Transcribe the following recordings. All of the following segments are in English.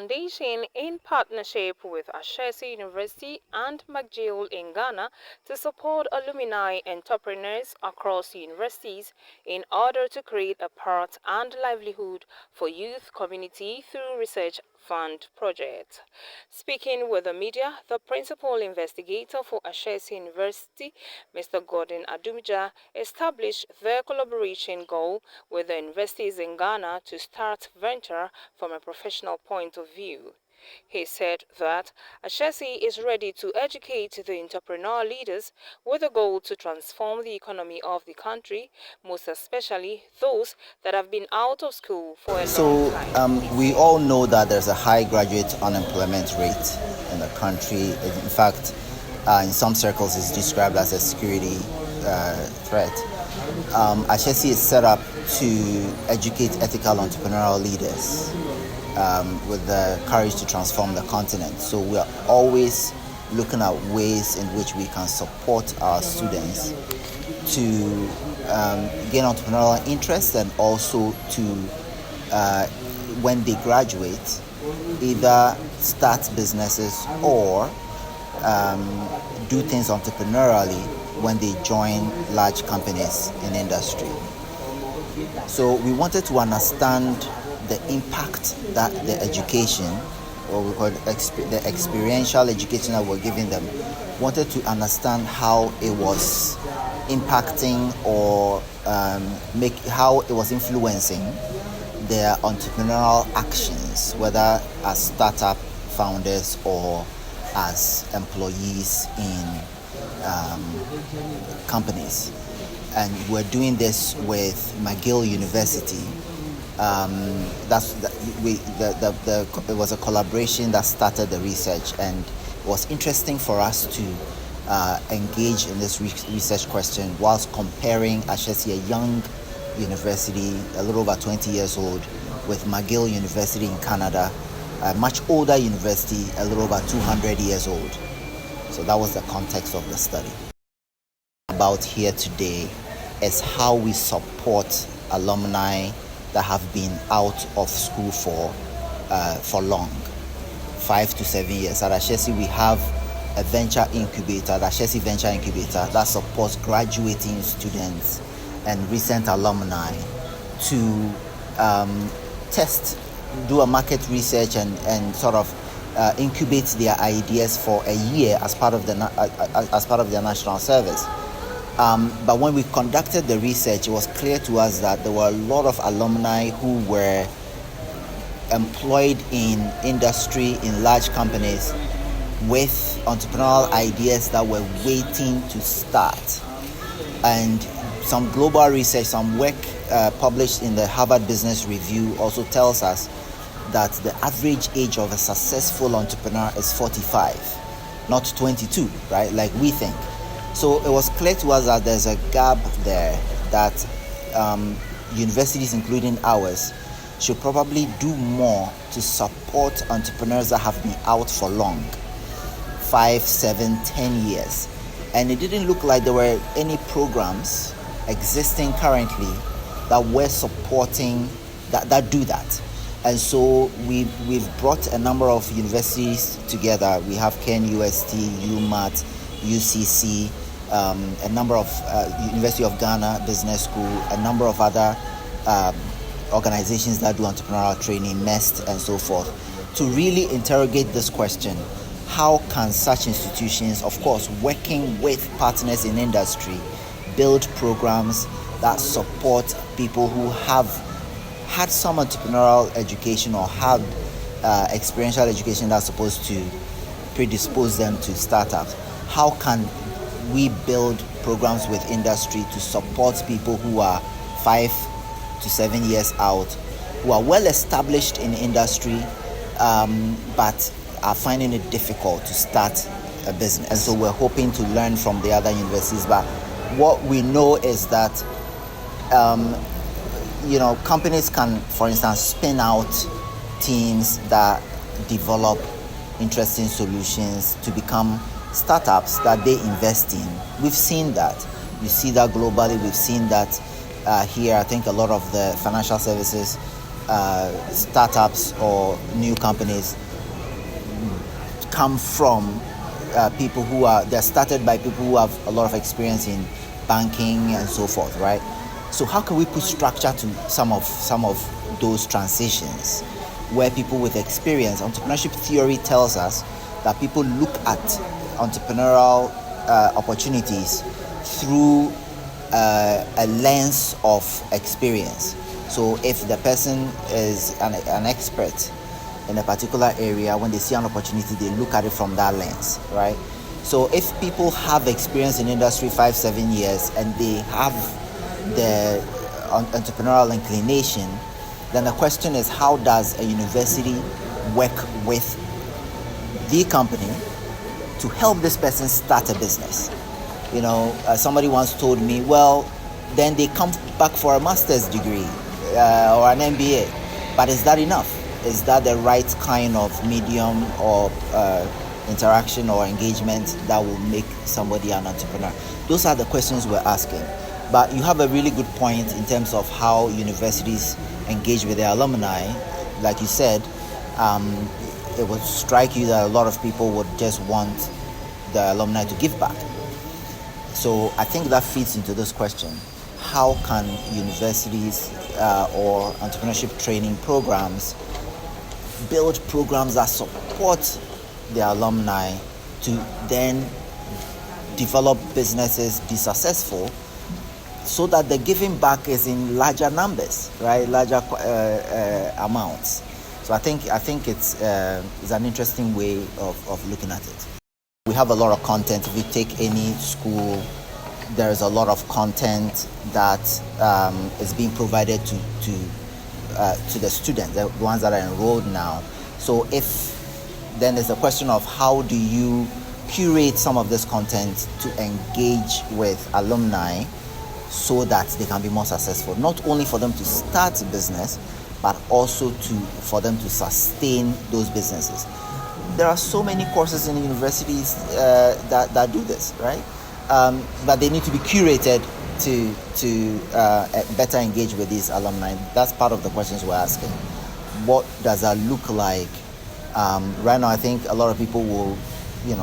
Foundation, in partnership with Ashesi University and McGill in Ghana, to support alumni entrepreneurs across universities in order to create a path and livelihood for youth community through research fund project. Speaking with the media, the principal investigator for Ashesi University, Mr. Gordon Adumja, established their collaboration goal with the universities in Ghana to start venture from a professional point of view. He said that Ashesi is ready to educate the entrepreneur leaders with a goal to transform the economy of the country, most especially those that have been out of school for a long time. We all know that there's a high graduate unemployment rate in the country. In fact, in some circles, it's described as a security threat. Ashesi is set up to educate ethical entrepreneurial leaders with the courage to transform the continent. So we are always looking at ways in which we can support our students to gain entrepreneurial interest and also to, when they graduate, either start businesses or do things entrepreneurially when they join large companies in industry. So we wanted to understand the impact that the education, or we call the experiential education that we're giving them, wanted to understand how it was impacting or how it was influencing their entrepreneurial actions, whether as startup founders or as employees in companies. And we're doing this with McGill University. It was a collaboration that started the research, and it was interesting for us to engage in this research question whilst comparing Ashesi, a young university, a little over 20 years old, with McGill University in Canada, a much older university, a little over 200 years old. So that was the context of the study. About here today is how we support alumni that have been out of school for long, 5 to 7 years. At Ashesi, we have a venture incubator, the Ashesi Venture Incubator, that supports graduating students and recent alumni to do a market research and sort of incubate their ideas for a year as part of their national service. But when we conducted the research, it was clear to us that there were a lot of alumni who were employed in industry, in large companies, with entrepreneurial ideas that were waiting to start. And some global research, some work published in the Harvard Business Review also tells us that the average age of a successful entrepreneur is 45, not 22, right? Like we think. So it was clear to us that there's a gap there that universities, including ours, should probably do more to support entrepreneurs that have been out for long, 5, 7, 10 years. And it didn't look like there were any programs existing currently that were supporting that do that. And so we've brought a number of universities together. We have Ken UST, UMAT, UCC, a number of University of Ghana Business School, a number of other organizations that do entrepreneurial training, MEST, and so forth, to really interrogate this question: how can such institutions, of course, working with partners in industry, build programs that support people who have had some entrepreneurial education or have experiential education that's supposed to predispose them to startups? How can we build programs with industry to support people who are 5 to 7 years out, who are well established in industry, but are finding it difficult to start a business? And so we're hoping to learn from the other universities. But what we know is that companies can, for instance, spin out teams that develop interesting solutions to become startups that they invest in. We've seen that. We see that globally. We've seen that here. I think a lot of the financial services startups or new companies come from people who they're started by people who have a lot of experience in banking and so forth, right? So how can we put structure to some of those transitions where people with experience, entrepreneurship theory tells us that people look at entrepreneurial opportunities through a lens of experience. So if the person is an expert in a particular area, when they see an opportunity, they look at it from that lens, right? So if people have experience in industry 5-7 years and they have the entrepreneurial inclination, then the question is, how does a university work with the company to help this person start a business? Somebody once told me, well, then they come back for a master's degree or an MBA. But is that enough? Is that the right kind of medium or interaction or engagement that will make somebody an entrepreneur? Those are the questions we're asking. But you have a really good point in terms of how universities engage with their alumni. Like you said, it would strike you that a lot of people would just want the alumni to give back. So I think that feeds into this question. How can universities or entrepreneurship training programs build programs that support their alumni to then develop businesses, be successful, so that the giving back is in larger numbers, right? Larger amounts. So I think it's an interesting way of looking at it. We have a lot of content. If you take any school, there is a lot of content that is being provided to the students, the ones that are enrolled now. So then there's a question of how do you curate some of this content to engage with alumni so that they can be more successful, not only for them to start a business, but also for them to sustain those businesses. There are so many courses in universities that do this, right? But they need to be curated to better engage with these alumni. That's part of the questions we're asking. What does that look like? Right now, I think a lot of people will,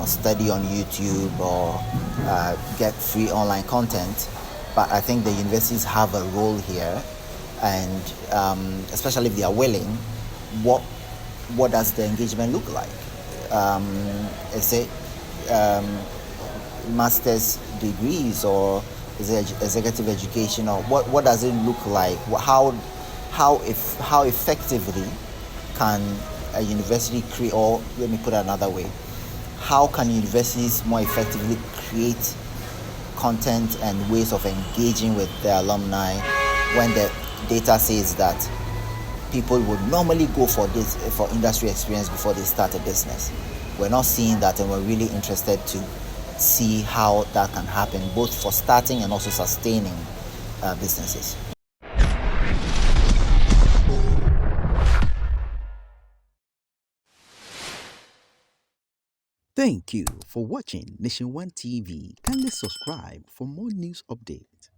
study on YouTube or get free online content. But I think the universities have a role here, and especially if they are willing, what does the engagement look like? Is it master's degrees, or is it executive education, or what does it look like? How effectively can a university create, or let me put it another way, how can universities more effectively create content and ways of engaging with their alumni when the data says that people would normally go for industry experience before they start a business? We're not seeing that, and we're really interested to see how that can happen, both for starting and also sustaining businesses. Thank you for watching Nation One TV. Kindly subscribe for more news updates.